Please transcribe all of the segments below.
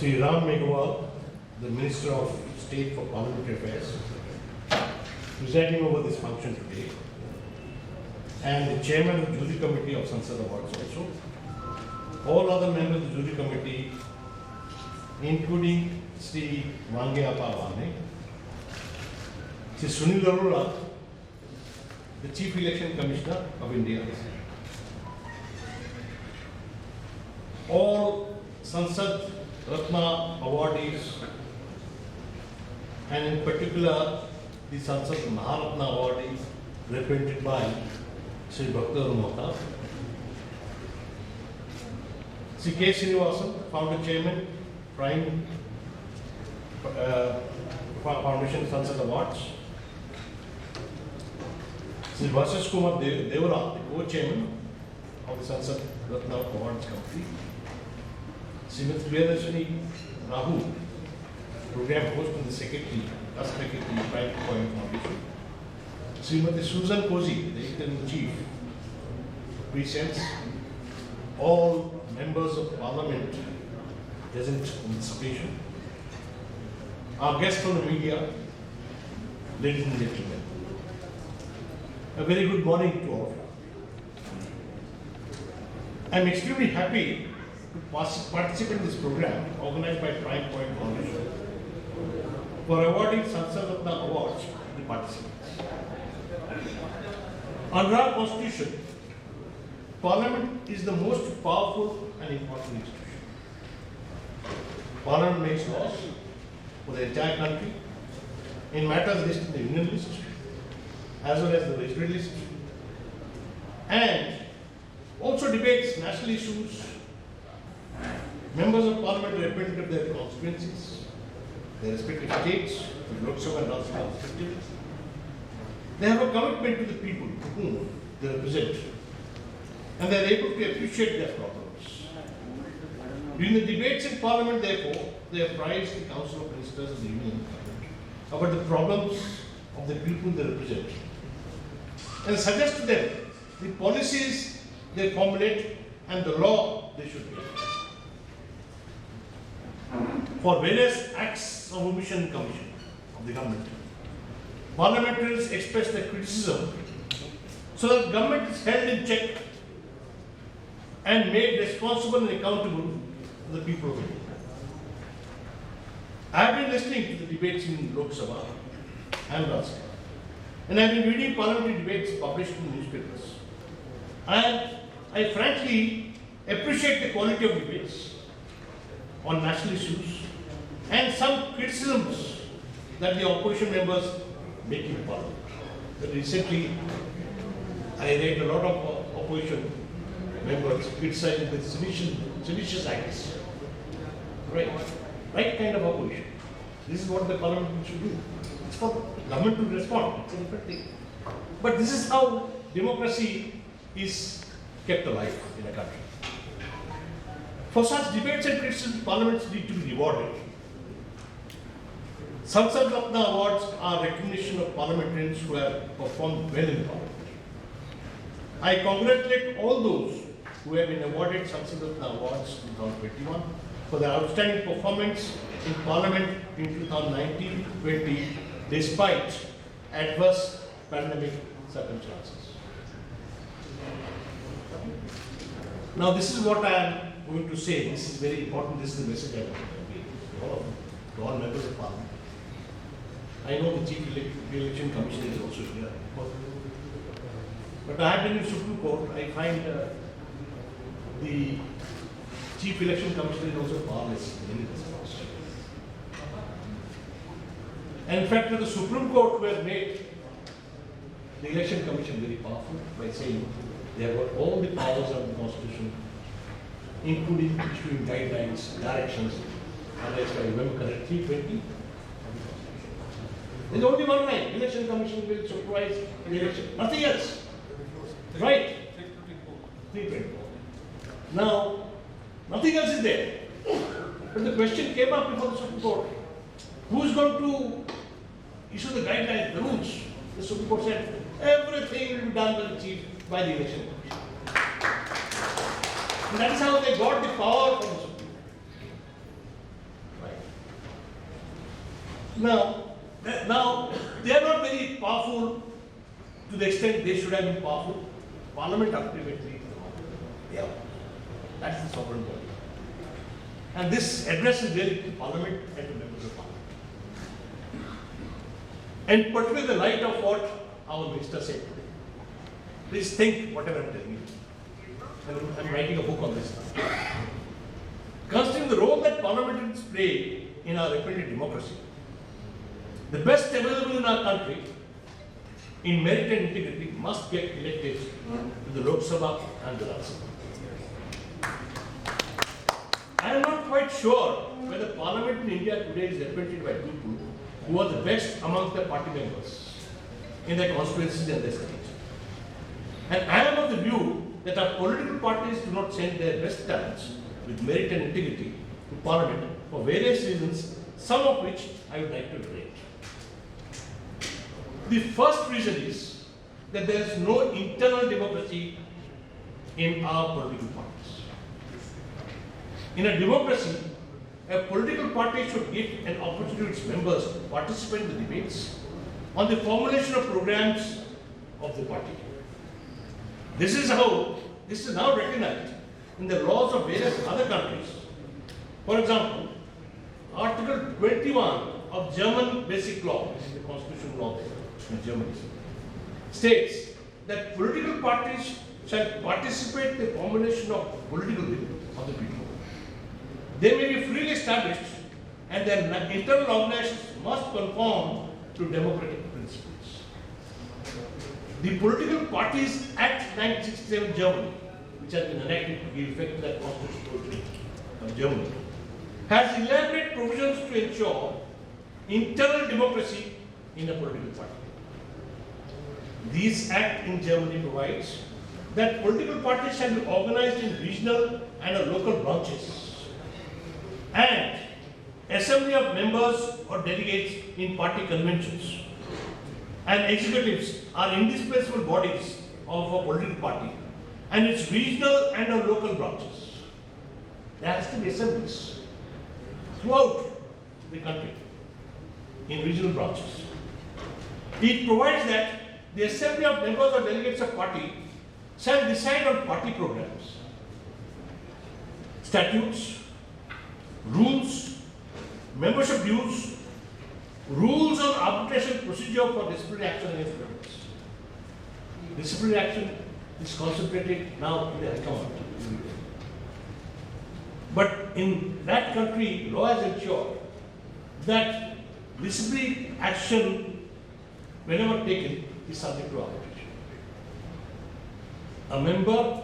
Shri Meghwal, the Minister of State for Parliamentary Affairs, presiding over this function today, and the Chairman of the Jury Committee of Sansad Awards also, all other members of the Jury Committee, including Shri Shri Sunil Arora, the Chief Election Commissioner of India, all Sansad Ratna awardees, and in particular the Sansad Maharatna awardees represented by Shri Arora, Shri K. Srinivasan, Founder Chairman, Prime Foundation Sansad Awards, Shri Vashish Kumar Devara, the Co-Chairman of the Sansad Ratna Awards Committee, Srimati Priyadarshini Rahu, Program Host and the Secretary, Prime Point Foundation, Srimati Susan Cozy, the Interim Chief, presents all members of Parliament present on this occasion, our guests from the media, ladies and gentlemen. A very good morning to all of you. I am extremely happy to participate in this program organized by Prime Point Foundation for awarding Sansad Ratna Awards to the participants. Under our Constitution, Parliament is the most powerful and important institution. Parliament makes laws for the entire country in matters listed in the Union list as well as the residual list, and also debates national issues. Members of Parliament represent their constituencies, their respective states, the Lok Sabha and Rajya Sabha respectively. They have a commitment to the people to whom they represent, and they are able to appreciate their problems. During the debates in Parliament, therefore, they apprise the Council of Ministers of the Union Government about the problems of the people they represent, and suggest to them the policies they formulate and the law they should make. For various acts of omission and commission of the government, parliamentarians express their criticism so that government is held in check and made responsible and accountable to the people of India. I have been listening to the debates in Lok Sabha and Rajya Sabha, and I have been reading parliamentary debates published in newspapers. And I frankly appreciate the quality of debates on national issues and some criticisms that the opposition members make in Parliament. But recently, I read a lot of opposition members criticizing the seditious acts. Right kind of opposition. This is what the Parliament should do. It's for government to respond. It's a different thing. But this is how democracy is kept alive in a country. For such debates and criticism, parliaments need to be rewarded. Sansad Ratna Awards are recognition of parliamentarians who have performed well in Parliament. I congratulate all those who have been awarded Sansad Ratna Awards 2021 for their outstanding performance in Parliament in 2019-20 despite adverse pandemic circumstances. Now this is what I am going to say. This is very important. This is the message I want to convey to all members of Parliament. I know the Chief Election Commissioner is also here. But I have been in Supreme Court. I find the Chief Election Commissioner is also powerless in many respects. And in fact, the Supreme Court who has made the Election Commission very powerful by saying they have got all the powers of the Constitution, including issuing guidelines, directions, and as I remember correctly, 320. There's only one line: Election Commission will supervise the election. Nothing else. Right? 324. Now, nothing else is there. But the question came up before the Supreme Court: who is going to issue the guidelines, the rules? The Supreme Court said everything will be done by the Chief, by the Election Commission. And that is how they got the power from the Supreme Court. Now they are not very powerful to the extent they should have been powerful. Parliament ultimately, yeah, that's the sovereign body. And this address is really to Parliament and to members of Parliament. And particularly in the light of what our minister said today. Please think whatever I'm telling you. And I'm writing a book on this now. Considering the role that parliamentarians play in our representative democracy, the best available in our country in merit and integrity must get elected to the Lok Sabha and the Rajya Sabha. I am not quite sure whether Parliament in India today is represented by people who are the best amongst their party members in their constituencies and their states. And I am of the view that our political parties do not send their best talents with merit and integrity to Parliament for various reasons, some of which I would like to relate. The first reason is that there is no internal democracy in our political parties. In a democracy, a political party should give an opportunity to its members to participate in the debates on the formulation of programs of the party. This is now recognized in the laws of various other countries. For example, Article 21 of German Basic Law, the constitutional law there in Germany, states that political parties shall participate in the formulation of political will of the people. They may be freely established and their internal organizations must conform to democratic principles. The Political Parties Act 1967 Germany, which has been enacted to give effect to that constitution of Germany, has elaborate provisions to ensure internal democracy in a political party. This act in Germany provides that political parties shall be organized in regional and local branches, and assembly of members or delegates in party conventions and executives are indispensable bodies of a political party and its regional and local branches. There has to be assemblies throughout the country in regional branches. It provides that the assembly of members or delegates of party shall decide on party programs, statutes, rules, membership dues, rules on arbitration procedure for disciplinary action against members. Disciplinary action is concentrated now in the High Command. But in that country, law has ensured that disciplinary action, whenever taken, is subject to arbitration. A member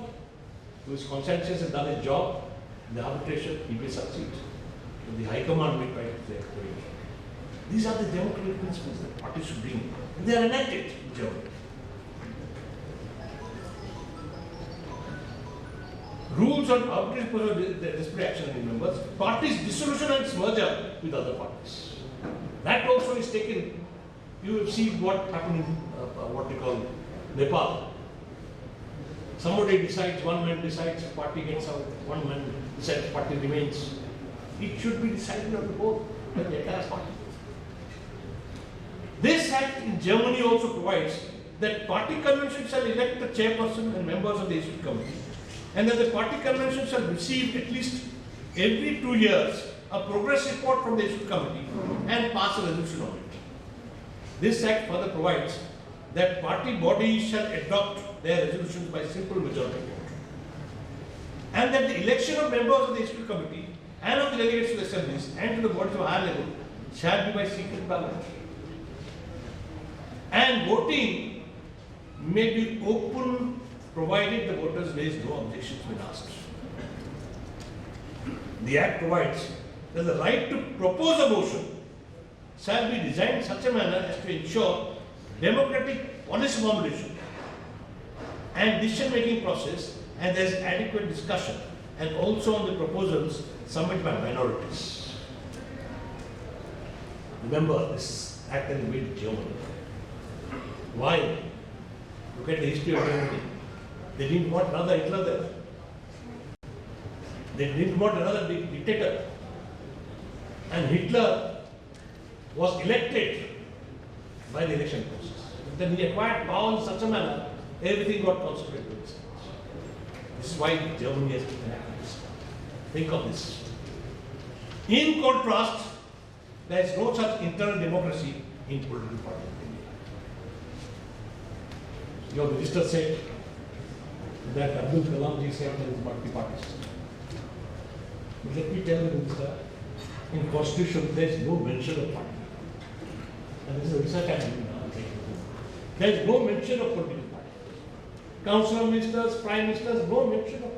who is conscientious and done his job, in the arbitration, he may succeed. But the High Command may try to say, these are the democratic principles that parties should bring. And they are enacted in Germany. Rules on arbitration for the display action against members, parties' dissolution and merger with other parties. That also is taken. You have seen what happened in what we call Nepal. Somebody decides, one man decides, party gets out, one man decides, party remains. It should be decided on the board by the entire party. This act in Germany also provides that party convention shall elect the chairperson and members of the executive committee, and that the party convention shall receive at least every 2 years a progress report from the executive committee and pass a resolution on it. This act further provides that party bodies shall adopt their resolutions by simple majority vote, and that the election of members of the executive committee and of the delegates to the assemblies and to the bodies of higher level shall be by secret ballot. And voting may be open provided the voters raise no objections when asked. The Act provides that the right to propose a motion shall be designed in such a manner as to ensure democratic policy formulation and decision-making process, and there is adequate discussion, and also on the proposals submitted by minorities. Remember, this Act has been made in Germany. Why? Look at the history of Germany. They didn't want another Hitler there. They didn't want another dictator. And Hitler was elected by the election process. Then he acquired power in such a manner, everything got concentrated to his hands. This is why Germany has enacted this. Think of this. In contrast, there is no such internal democracy in political parties in India. Your minister said that Abdul Kalam ji said there is multi-party system. But let me tell you, minister, in constitution there is no mention of party. And this is a research I am doing now. There is no mention of political party. Council of Ministers, Prime Ministers, no mention of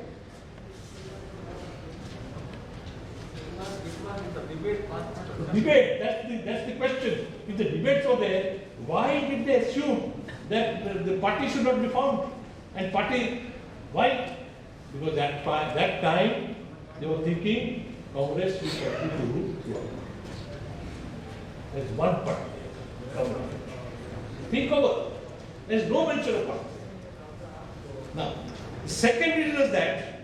debate, that's the question. If the debates were there, why did they assume that the party should not be found? And party, why? Because that time they were thinking Congress will continue to rule. There's one party. Think over. There's no mention of party. Now, the second reason is that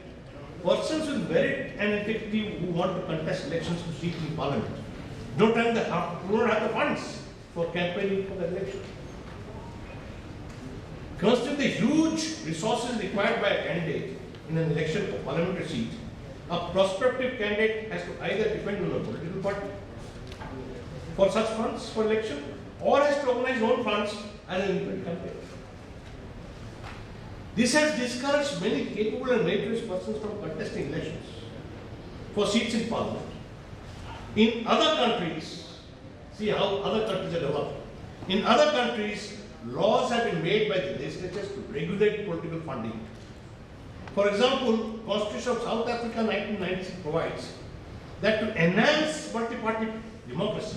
persons with merit and integrity who want to contest elections to seat in Parliament don't have the funds for campaigning for the election. Considering the huge resources required by a candidate in an election for parliamentary seat, a prospective candidate has to either depend on a political party for such funds for election, or has to organize own funds as an independent candidate. This has discouraged many capable and meritorious persons from contesting elections for seats in Parliament. In other countries, see how other countries are developing. In other countries, laws have been made by the legislatures to regulate political funding. For example, Constitution of South Africa 1996 provides that to enhance multi-party democracy,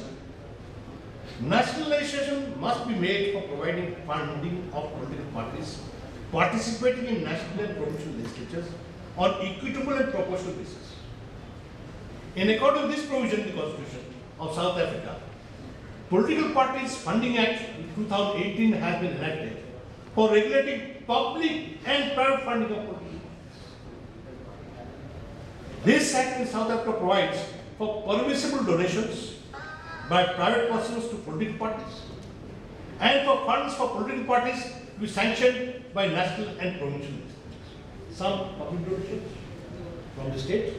nationalization must be made for providing funding of political parties participating in national and provincial legislatures on equitable and proportional basis. In accordance with this provision in the Constitution of South Africa, Political Parties Funding Act 2018 has been enacted for regulating public and private funding of political parties. This act in South Africa provides for permissible donations by private persons to political parties and for funds for political parties to be sanctioned by national and provincial legislatures. Some public donations from the state,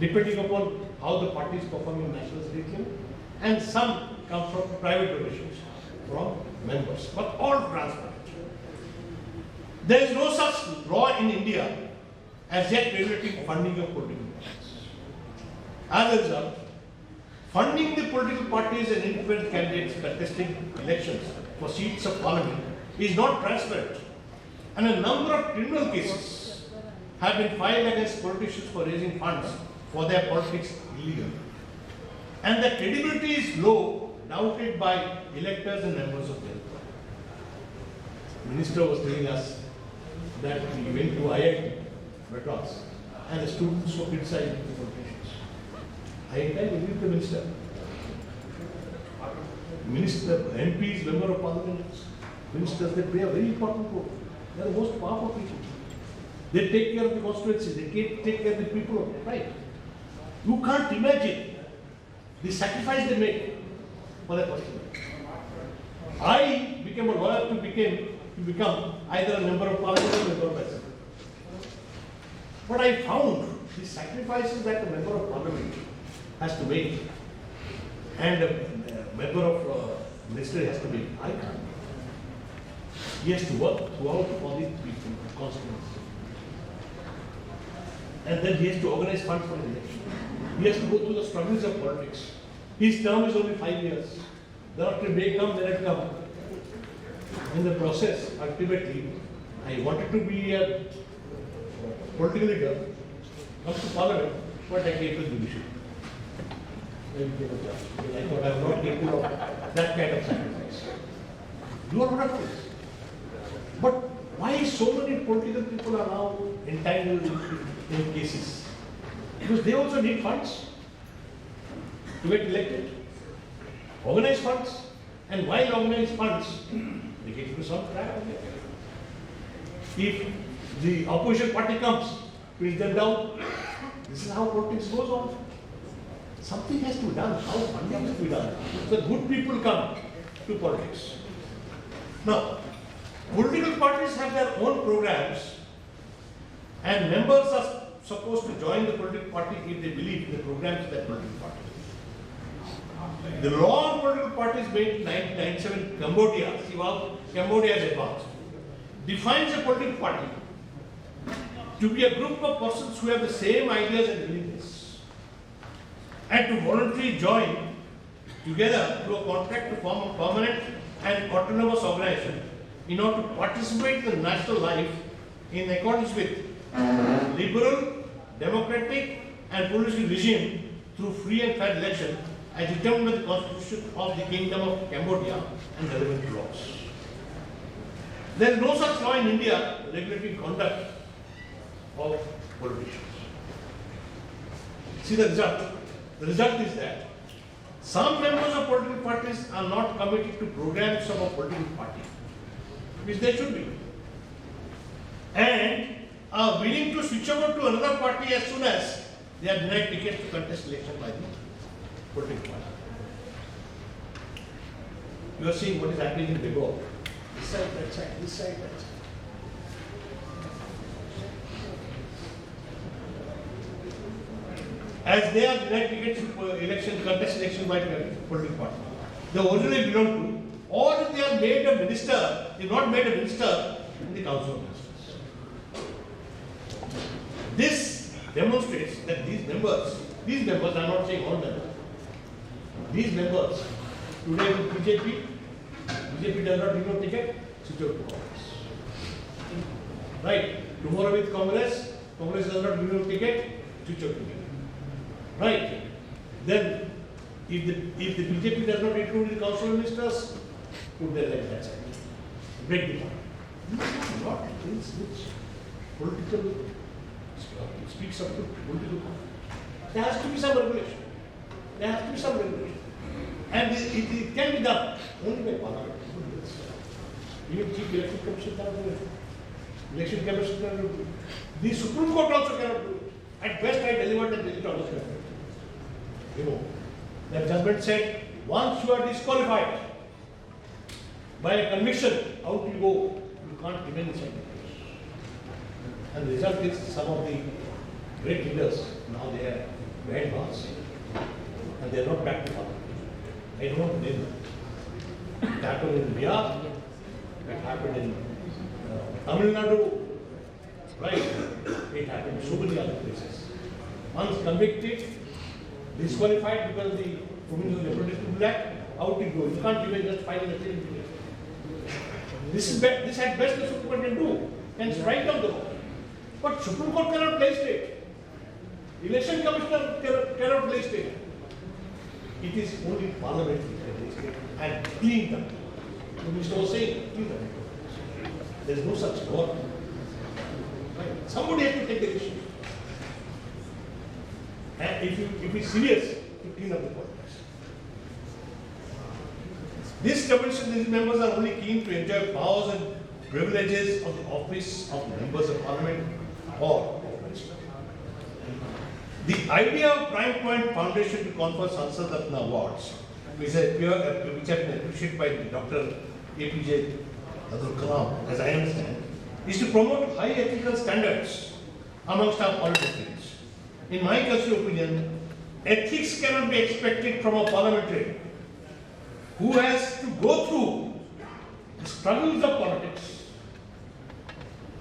depending upon how the party is performing national state, and some come from private donations from members, but all transparent. There is no such law in India as yet regulating funding of political parties. As a result, funding the political parties and independent candidates contesting elections for seats of parliament is not transparent, and a number of criminal cases have been filed against politicians for raising funds for their politics illegally. And the credibility is low, doubted by electors and members of the party. The minister was telling us that we went to IIT Madras and the students were criticizing the politicians. I agree with the minister. MPs, member of parliament, ministers, they play a very important role. They are the most powerful people. They take care of the constituency, they take care of the people, right? You can't imagine the sacrifice they make for their constituency. I became a lawyer to become either a member of parliament or a member of assembly. But I found the sacrifices that a member of parliament has to make and a member of ministry has to make. I can't. He has to work throughout all these people, constituencies. And then he has to organize funds for the election. He has to go through the struggles of politics. His term is only 5 years. Thereafter it may come, then it come. In the process, ultimately, I wanted to be a political leader, come to parliament, but I came to judiciary. I thought I was not capable of that kind of sacrifice. You are not this. But why so many political people are now entangled in cases? Because they also need funds to get elected. Organize funds, and while organize funds, they get into some trap. If the opposition party comes, pin them down. This is how politics goes on. something has to be done. How funding has to be done? So good people come to politics. Now, political parties have their own programs, and members are supposed to join the political party if they believe in the programs of that political party. The law on political parties made in 1997 Cambodia, see how Cambodia has advanced, defines a political party to be a group of persons who have the same ideas and beliefs, and to voluntarily join together through a contract to form a permanent and autonomous organization in order to participate in the national life in accordance with liberal, democratic and political regime through free and fair election as determined by the Constitution of the Kingdom of Cambodia and relevant laws. There is no such law in India regulating conduct of politicians. See the result. The result is that some members of political parties are not committed to programs of a political party, which they should be, and are willing to switch over to another party as soon as they are denied tickets to contest election by the political party. You are seeing what is happening in Meghwal. This side, that side, this side, that side. As they are denied tickets to contest election by the political party, they originally belong to, or if they are made a minister, they are not made a minister in the Council of Ministers. This demonstrates that these members, I am not saying all members, these members, today with BJP does not give no ticket, switch out to Congress. Right? Tomorrow with Congress does not give no ticket, switch out to me. Right? Then, if the BJP does not include the Council of Ministers, put their leg that side. Break the party. These are not things which political speaks up to political party. There has to be some regulation. And it can be done only by Parliament. Even Chief Election Commission cannot do it. Election Commission cannot do it. The Supreme Court also cannot do it. At best, I delivered the digital judgment. You know, the judgment said, once you are disqualified by a conviction, out you go. You can't remain inside the place. And the result is some of the great leaders, now they are behind bars. And they are not back to power. I don't know the name. It happened in Bihar, it happened in Tamil Nadu, right? It happened in so many other places. Once convicted, disqualified because the criminal reputation black, out you go. You can't even just file a claim. This at best the Supreme Court can do, can strike down the law. But Supreme Court cannot play state. Election Commissioner cannot play state. It is only Parliament that can play state and clean them. The Minister was saying, clean them. There is no such law. Right? Somebody has to take the issue. And if you be serious, to clean up the politics. This commission, these members are only keen to enjoy powers and privileges of the office of members of Parliament or minister. The idea of Prime Point Foundation to confer Sansad Ratna awards, which have been appreciated by Dr. APJ Abdul Kalam, as I understand, is to promote high ethical standards amongst our parliamentarians. In my personal opinion, ethics cannot be expected from a parliamentarian who has to go through the struggles of politics.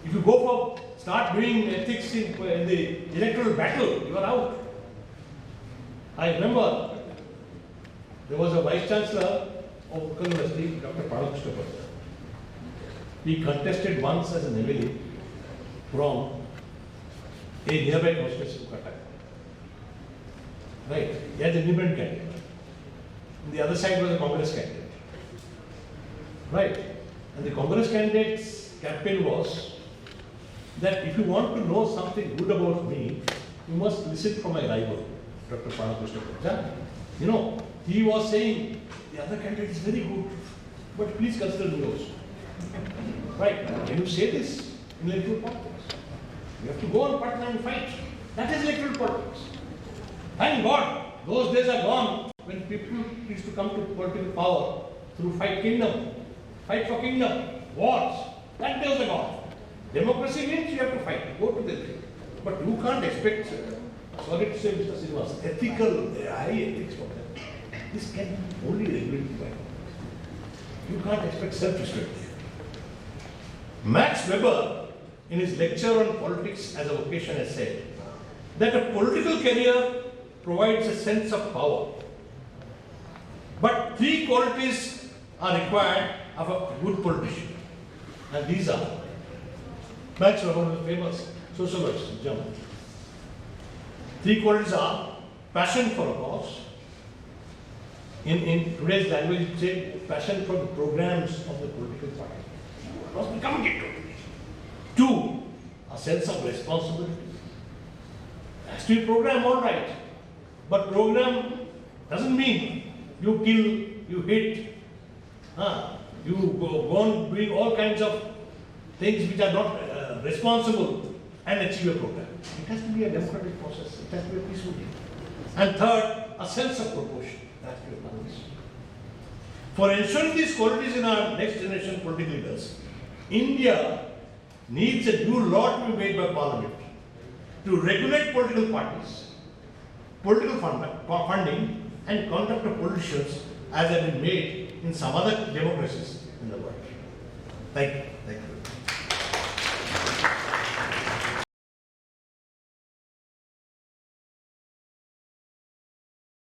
If you go for start doing ethics in the electoral battle, you are out. I remember there was a Vice Chancellor of Utkal University, Dr. Parliamentary. He contested once as an MLA from a nearby constituency of Patnaik. Right? He had an independent candidate. And the other side was a Congress candidate. Right? And the Congress candidate's campaign was that if you want to know something good about me, you must listen from my rival, Dr. Parliamentary. You know, he was saying, the other candidate is very good, but please consider me also. Right? Can you say this in electoral politics? You have to go on Patnaik and fight. That is electoral politics. Thank God, Those days are gone when people used to come to political power through fight for kingdom, wars. That days are gone. Democracy means you have to fight, go to the field. But you can't expect, sorry to say, Mr. Srinivas, high ethics for them. This can be only regulated by God. You can't expect self-respect. Max Weber, in his lecture on politics as a vocation, has said that a political career provides a sense of power. But three qualities are required of a good politician. And these are, Max Weber, one of the famous sociologists in Germany. Three qualities are passion for a cause. In today's language, it says passion for the programs of the political party. You must be committed to it. Two, a sense of responsibility. Has to be program, all right. But program doesn't mean you kill, you hit, you go on doing all kinds of things which are not responsible and achieve a program. It has to be a democratic process. It has to be a peaceful thing. And third, a sense of proportion. That has to be a balance. For ensuring these qualities in our next generation political leaders, India needs a new law to be made by Parliament to regulate political parties, political funding, and conduct of politicians as have been made in some other democracies in the world. Thank you.